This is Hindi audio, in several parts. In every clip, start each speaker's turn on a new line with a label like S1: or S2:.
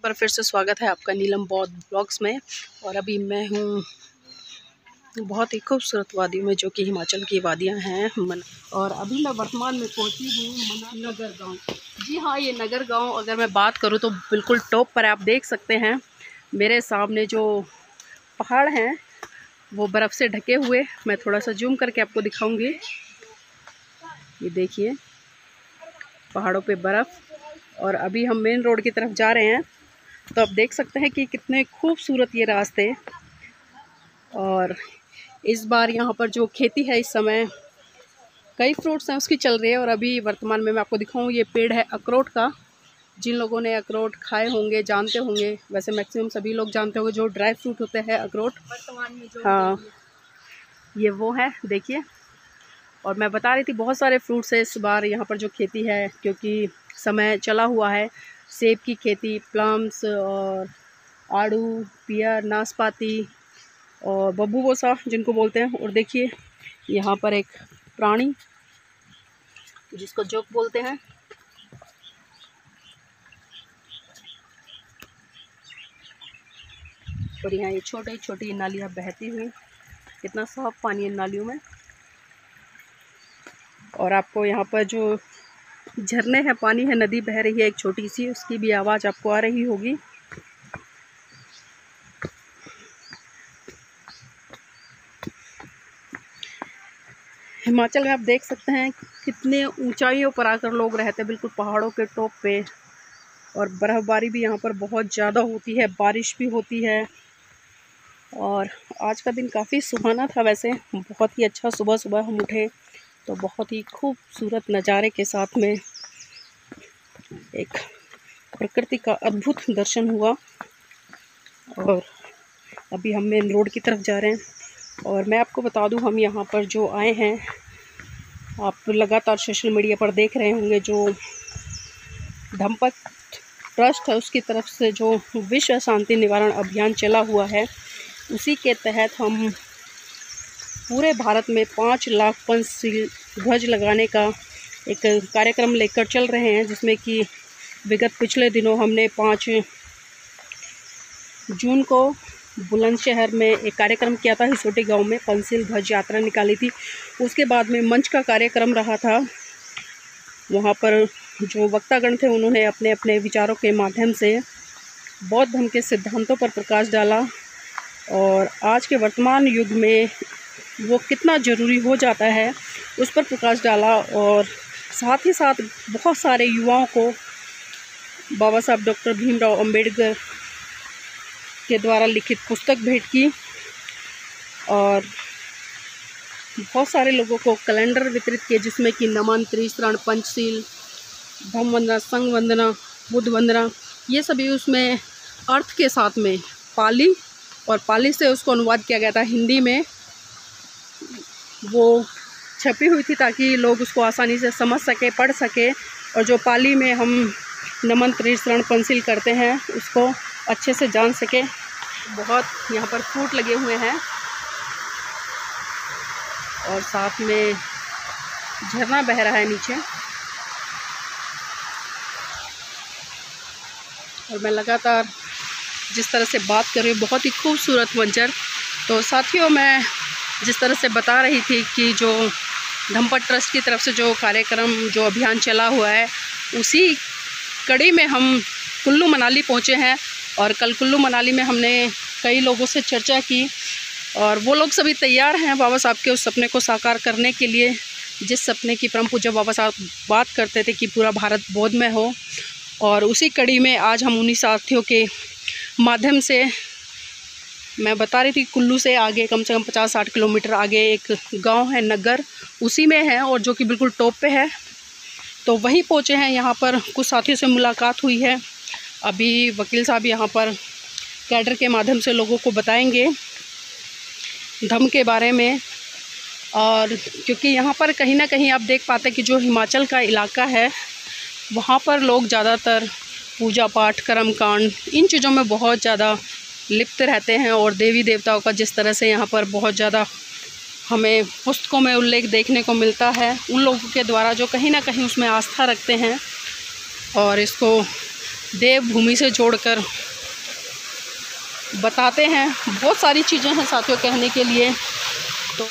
S1: बार फिर से स्वागत है आपका नीलम बौद्ध ब्लॉग्स में। और अभी मैं हूँ बहुत ही खूबसूरत वादियों में, जो कि हिमाचल की वादियाँ हैं। और अभी मैं वर्तमान में पहुँची हूँ नगर गांव। जी हाँ, ये नगर गांव अगर मैं बात करूँ तो बिल्कुल टॉप पर आप देख सकते हैं। मेरे सामने जो पहाड़ हैं वो बर्फ़ से ढके हुए, मैं थोड़ा सा जूम करके आपको दिखाऊंगी। ये देखिए पहाड़ों पे बर्फ़। और अभी हम मेन रोड की तरफ जा रहे हैं, तो आप देख सकते हैं कि कितने खूबसूरत ये रास्ते। और इस बार यहाँ पर जो खेती है, इस समय कई फ्रूट्स हैं उसकी चल रही है। और अभी वर्तमान में मैं आपको दिखाऊँ, ये पेड़ है अखरोट का। जिन लोगों ने अखरोट खाए होंगे जानते होंगे, वैसे मैक्सिमम सभी लोग जानते होंगे, जो ड्राई फ्रूट होते हैं अखरोट वर्तमान में जो, हाँ ये वो है, देखिए। और मैं बता रही थी बहुत सारे फ्रूट्स है इस बार यहाँ पर जो खेती है, क्योंकि समय चला हुआ है। सेब की खेती, प्लम्स और आड़ू, पियर, नाशपाती और बब्बू गोसा जिनको बोलते हैं। और देखिए यहाँ पर एक प्राणी जिसको जोक बोलते हैं। और यहाँ ये छोटी छोटी नालियाँ बहती हुई, कितना साफ पानी है नालियों में। और आपको यहाँ पर जो झरने हैं, पानी है, नदी बह रही है एक छोटी सी, उसकी भी आवाज़ आपको आ रही होगी। हिमाचल में आप देख सकते हैं कितने ऊंचाइयों पर आकर लोग रहते हैं, बिल्कुल पहाड़ों के टॉप पे। और बर्फ़बारी भी यहाँ पर बहुत ज़्यादा होती है, बारिश भी होती है। और आज का दिन काफ़ी सुहाना था वैसे, बहुत ही अच्छा। सुबह सुबह हम उठे तो बहुत ही खूबसूरत नज़ारे के साथ में एक प्रकृति का अद्भुत दर्शन हुआ। और अभी हम मेन रोड की तरफ जा रहे हैं। और मैं आपको बता दूं, हम यहाँ पर जो आए हैं, आप लगातार सोशल मीडिया पर देख रहे होंगे, जो धम्मपत ट्रस्ट है उसकी तरफ से जो विश्व शांति निवारण अभियान चला हुआ है, उसी के तहत हम पूरे भारत में 5 लाख पंचशील ध्वज लगाने का एक कार्यक्रम लेकर चल रहे हैं, जिसमें कि विगत पिछले दिनों हमने 5 जून को बुलंदशहर में एक कार्यक्रम किया था। हिसोटी गांव में पंचशील ध्वज यात्रा निकाली थी। उसके बाद में मंच का कार्यक्रम रहा था। वहां पर जो वक्तागण थे, उन्होंने अपने अपने विचारों के माध्यम से बौद्ध धर्म के सिद्धांतों पर प्रकाश डाला। और आज के वर्तमान युग में वो कितना ज़रूरी हो जाता है उस पर प्रकाश डाला। और साथ ही साथ बहुत सारे युवाओं को बाबा साहब डॉक्टर भीमराव अंबेडकर के द्वारा लिखित पुस्तक भेंट की। और बहुत सारे लोगों को कैलेंडर वितरित किए, जिसमें कि नमन, त्रिशरण, पंचशील, धम्म वंदना, संघ वंदना, बुद्ध वंदना, ये सभी उसमें अर्थ के साथ में पाली, और पाली से उसको अनुवाद किया गया था हिंदी में। वो छपी हुई थी ताकि लोग उसको आसानी से समझ सके, पढ़ सके। और जो पाली में हम नमन, त्रिशरण, पंचशील करते हैं, उसको अच्छे से जान सके। बहुत यहाँ पर फ्रूट लगे हुए हैं और साथ में झरना बह रहा है नीचे। और मैं लगातार जिस तरह से बात कर रही हूँ, बहुत ही खूबसूरत मंजर। तो साथियों, मैं जिस तरह से बता रही थी कि जो धम्मपत ट्रस्ट की तरफ से जो कार्यक्रम, जो अभियान चला हुआ है, उसी कड़ी में हम कुल्लू मनाली पहुँचे हैं। और कल कुल्लू मनाली में हमने कई लोगों से चर्चा की, और वो लोग सभी तैयार हैं बाबा साहब के उस सपने को साकार करने के लिए, जिस सपने की परम पूज्य बाबा साहब बात करते थे कि पूरा भारत बौद्धमय हो। और उसी कड़ी में आज हम उन्हीं साथियों के माध्यम से, मैं बता रही थी कुल्लू से आगे कम से कम 50-60 किलोमीटर आगे एक गांव है नगर, उसी में है, और जो कि बिल्कुल टॉप पे है। तो वहीं पहुंचे हैं। यहाँ पर कुछ साथियों से मुलाकात हुई है। अभी वकील साहब यहाँ पर कैडर के माध्यम से लोगों को बताएंगे धम्म के बारे में। और क्योंकि यहाँ पर कहीं ना कहीं आप देख पाते हैं कि जो हिमाचल का इलाका है, वहाँ पर लोग ज़्यादातर पूजा पाठ, कर्मकांड, इन चीज़ों में बहुत ज़्यादा लिप्त रहते हैं। और देवी देवताओं का जिस तरह से यहाँ पर बहुत ज़्यादा हमें पुस्तकों में उल्लेख देखने को मिलता है, उन लोगों के द्वारा जो कहीं ना कहीं उसमें आस्था रखते हैं और इसको देवभूमि से जोड़कर बताते हैं। बहुत सारी चीज़ें हैं साथियों कहने के लिए। तो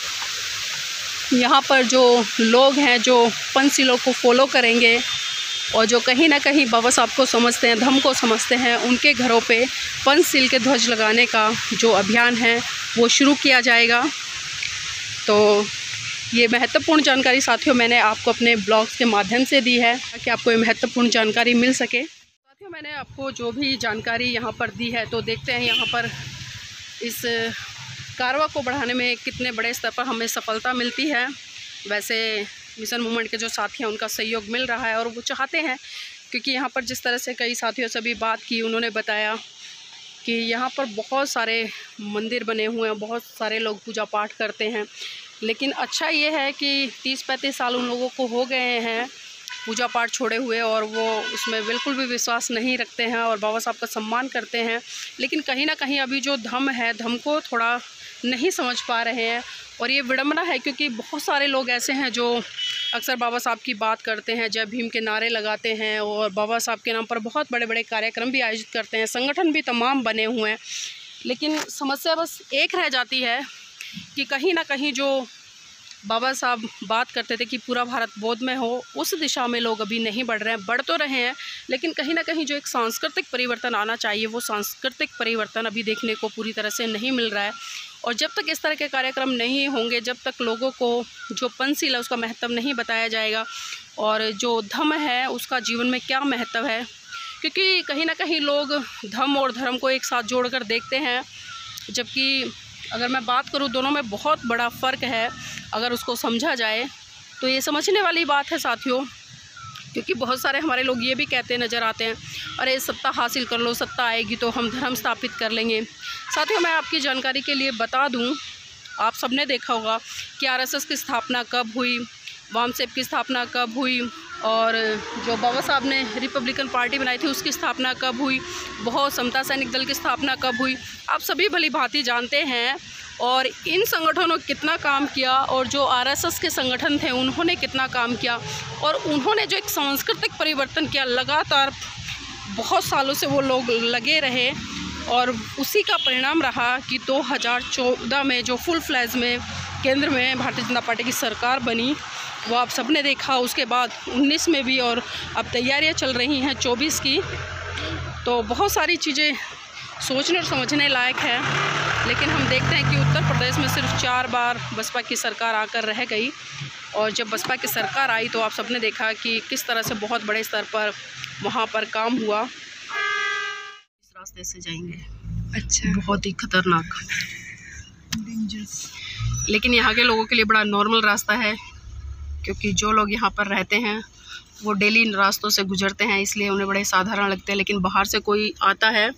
S1: यहाँ पर जो लोग हैं जो पंचशीलों को फॉलो करेंगे और जो कहीं ना कहीं बाबा साहब को समझते हैं, धम्म को समझते हैं, उनके घरों पे पंचशील के ध्वज लगाने का जो अभियान है वो शुरू किया जाएगा। तो ये महत्वपूर्ण जानकारी साथियों मैंने आपको अपने ब्लॉग्स के माध्यम से दी है ताकि आपको ये महत्वपूर्ण जानकारी मिल सके। साथियों मैंने आपको जो भी जानकारी यहाँ पर दी है, तो देखते हैं यहाँ पर इस कारवा को बढ़ाने में कितने बड़े स्तर पर हमें सफलता मिलती है। वैसे मिशन मूवमेंट के जो साथी हैं उनका सहयोग मिल रहा है और वो चाहते हैं, क्योंकि यहाँ पर जिस तरह से कई साथियों से भी बात की, उन्होंने बताया कि यहाँ पर बहुत सारे मंदिर बने हुए हैं, बहुत सारे लोग पूजा पाठ करते हैं, लेकिन अच्छा ये है कि 30-35 साल उन लोगों को हो गए हैं पूजा पाठ छोड़े हुए और वो उसमें बिल्कुल भी विश्वास नहीं रखते हैं और बाबा साहब का सम्मान करते हैं। लेकिन कहीं ना कहीं अभी जो धम्म है, धम्म को थोड़ा नहीं समझ पा रहे हैं और ये विडंबना है, क्योंकि बहुत सारे लोग ऐसे हैं जो अक्सर बाबा साहब की बात करते हैं, जय भीम के नारे लगाते हैं और बाबा साहब के नाम पर बहुत बड़े बड़े कार्यक्रम भी आयोजित करते हैं, संगठन भी तमाम बने हुए हैं। लेकिन समस्या बस एक रह जाती है कि कहीं ना कहीं जो बाबा साहब बात करते थे कि पूरा भारत बौद्धमय हो, उस दिशा में लोग अभी नहीं बढ़ रहे हैं। बढ़ तो रहे हैं, लेकिन कहीं ना कहीं जो एक सांस्कृतिक परिवर्तन आना चाहिए, वो सांस्कृतिक परिवर्तन अभी देखने को पूरी तरह से नहीं मिल रहा है। और जब तक इस तरह के कार्यक्रम नहीं होंगे, जब तक लोगों को जो पंचशील है उसका महत्व नहीं बताया जाएगा और जो धम्म है उसका जीवन में क्या महत्व है, क्योंकि कहीं ना कहीं लोग धम्म और धर्म को एक साथ जोड़कर देखते हैं, जबकि अगर मैं बात करूं दोनों में बहुत बड़ा फ़र्क है। अगर उसको समझा जाए तो ये समझने वाली बात है साथियों, क्योंकि बहुत सारे हमारे लोग ये भी कहते नज़र आते हैं, अरे सत्ता हासिल कर लो, सत्ता आएगी तो हम धर्म स्थापित कर लेंगे। साथियों मैं आपकी जानकारी के लिए बता दूं, आप सबने देखा होगा कि आरएसएस की स्थापना कब हुई, वामसेप की स्थापना कब हुई और जो बाबा साहब ने रिपब्लिकन पार्टी बनाई थी उसकी स्थापना कब हुई, बहुत समता सैनिक दल की स्थापना कब हुई, आप सभी भली भांति जानते हैं। और इन संगठनों कितना काम किया और जो आरएसएस के संगठन थे उन्होंने कितना काम किया और उन्होंने जो एक सांस्कृतिक परिवर्तन किया, लगातार बहुत सालों से वो लोग लगे रहे और उसी का परिणाम रहा कि 2014 में जो फुल फ्लैज में केंद्र में भारतीय जनता पार्टी की सरकार बनी, वो आप सब ने देखा। उसके बाद 19 में भी और अब तैयारियां चल रही हैं 24 की। तो बहुत सारी चीज़ें सोचने और समझने लायक है, लेकिन हम देखते हैं कि उत्तर प्रदेश में सिर्फ 4 बार बसपा की सरकार आकर रह गई और जब बसपा की सरकार आई तो आप सबने देखा कि किस तरह से बहुत बड़े स्तर पर वहाँ पर काम हुआ। इस रास्ते से जाएंगे,
S2: अच्छा,
S1: बहुत ही खतरनाक, लेकिन यहाँ के लोगों के लिए बड़ा नॉर्मल रास्ता है, क्योंकि जो लोग यहाँ पर रहते हैं वो डेली इन रास्तों से गुजरते हैं, इसलिए उन्हें बड़े साधारण लगते हैं। लेकिन बाहर से कोई आता है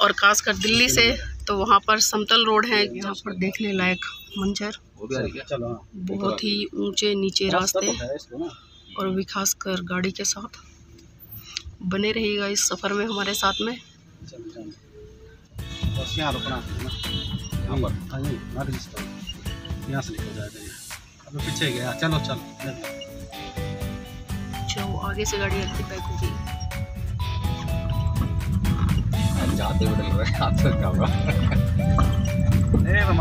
S1: और ख़ासकर दिल्ली से, तो वहाँ पर समतल रोड है, यहाँ पर देखने लायक मंजर, बहुत ही ऊंचे नीचे रास्ते और भी खासकर गाड़ी के साथ। बने रहिएगा इस सफ़र में हमारे साथ में।
S3: यहाँ से निकल जाएगा, अभी पीछे गया, चलो चलो
S1: जो आगे से गाड़ी हल्की पैक होगी।
S4: जाते हुए डल रहा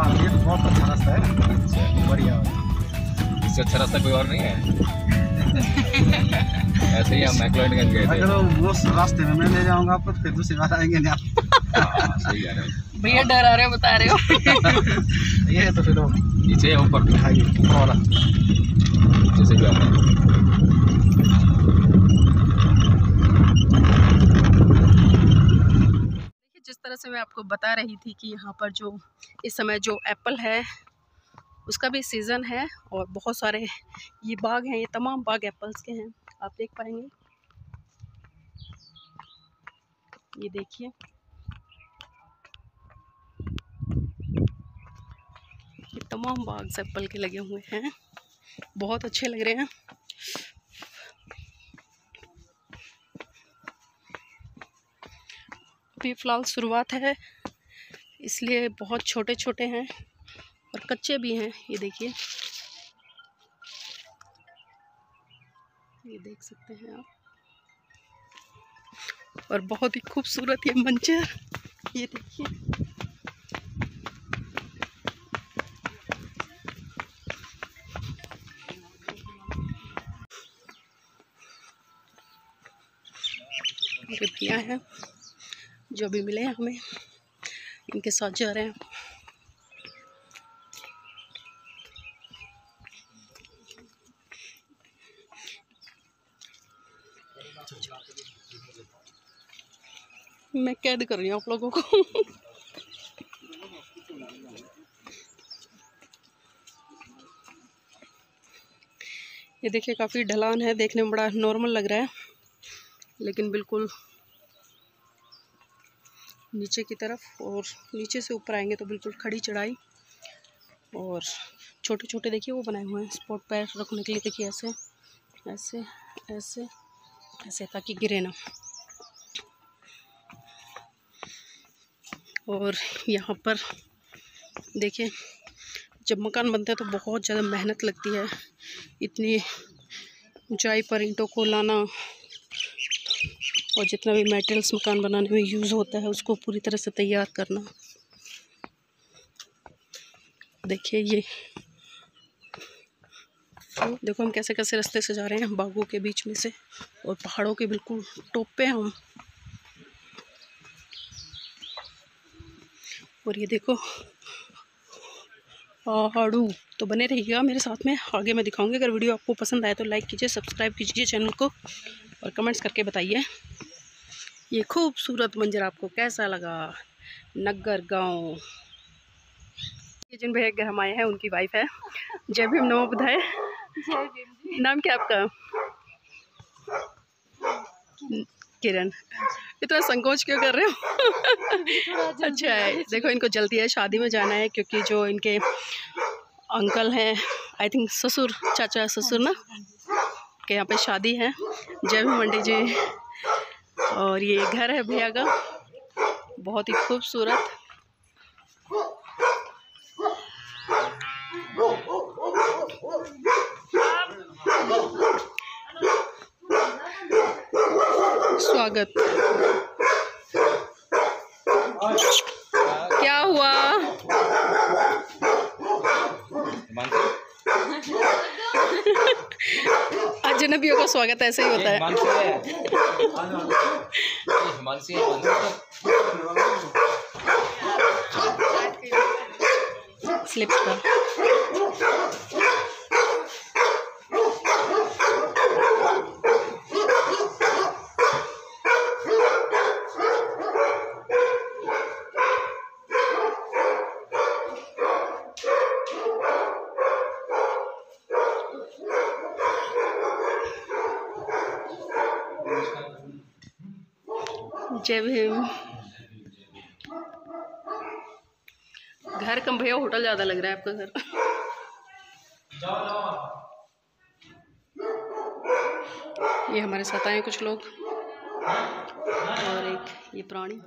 S4: है,
S3: ये तो बहुत अच्छा रास्ता है, बढ़िया।
S4: इससे अच्छा रास्ता कोई और नहीं है। ऐसे ही हम मैक्लोडगंज गए थे।
S3: अगर वो रास्ते में मैं ले जाऊंगा आपको तो फिर दूसरी बार आएंगे नहीं आप।
S4: सही कह रहे हो
S1: भैया, डरा रहे हो, बता रहे हो।
S3: ये है तो फिर
S4: नीचे या ऊपर
S3: वाला
S4: जैसे भी आता है।
S1: जिस तरह से मैं आपको बता रही थी कि यहाँ पर जो इस समय जो एप्पल है उसका भी सीज़न है और बहुत सारे ये बाग हैं, ये तमाम बाग एप्पल्स के हैं, आप देख पाएंगे। ये देखिए, ये तमाम बाग एप्पल के लगे हुए हैं, बहुत अच्छे लग रहे हैं। अभी फ़िलहाल शुरुआत है, इसलिए बहुत छोटे छोटे हैं और कच्चे भी हैं। ये देखिए, ये देख सकते हैं आप। और बहुत ही खूबसूरत ये मंजर, ये देखिए। मेरे भैया हैं जो अभी मिले हैं हमें, इनके साथ जा रहे हैं। मैं कैद कर रही हूँ आप लोगों को। ये देखिए काफ़ी ढलान है, देखने में बड़ा नॉर्मल लग रहा है, लेकिन बिल्कुल नीचे की तरफ, और नीचे से ऊपर आएंगे तो बिल्कुल खड़ी चढ़ाई। और छोटे छोटे देखिए वो बनाए हुए हैं स्पॉट पैर रखने के लिए, देखिए ऐसे ऐसे ऐसे ऐसे ताकि गिरे ना। और यहाँ पर देखिए जब मकान बनता है तो बहुत ज़्यादा मेहनत लगती है, इतनी ऊंचाई पर ईंटों को लाना, और जितना भी मटेरियल्स मकान बनाने में यूज़ होता है उसको पूरी तरह से तैयार करना। देखिए ये देखो हम कैसे कैसे रास्ते से जा रहे हैं, बागों के बीच में से और पहाड़ों के बिल्कुल टॉप पे हम। और ये देखो पहाड़ू। तो बने रहिएगा मेरे साथ में, आगे मैं दिखाऊंगी। अगर वीडियो आपको पसंद आए तो लाइक कीजिए, सब्सक्राइब कीजिए चैनल को, और कमेंट्स करके बताइए ये खूबसूरत मंजर आपको कैसा लगा। नग्गर गांव, ये जिन भैया घर हम आए हैं उनकी वाइफ है। जय भीम, नमो बुद्धाय। नाम क्या आपका? किरण। इतना संकोच क्यों कर रहे हो? अच्छा है, देखो इनको जल्दी है, शादी में जाना है, क्योंकि जो इनके अंकल हैं, आई थिंक ससुर, चाचा ससुर ना, के यहाँ पे शादी है। जय भीम मंडी जी। और ये घर है भैया का, बहुत ही खूबसूरत। स्वागत। क्या हुआ? अजनबियों का स्वागत ऐसे ही होता है। स्लिप का जय भीम। घर कम भैया, होटल ज़्यादा लग रहा है आपका घर। ये हमारे साथ आए कुछ लोग, और एक ये प्राणी।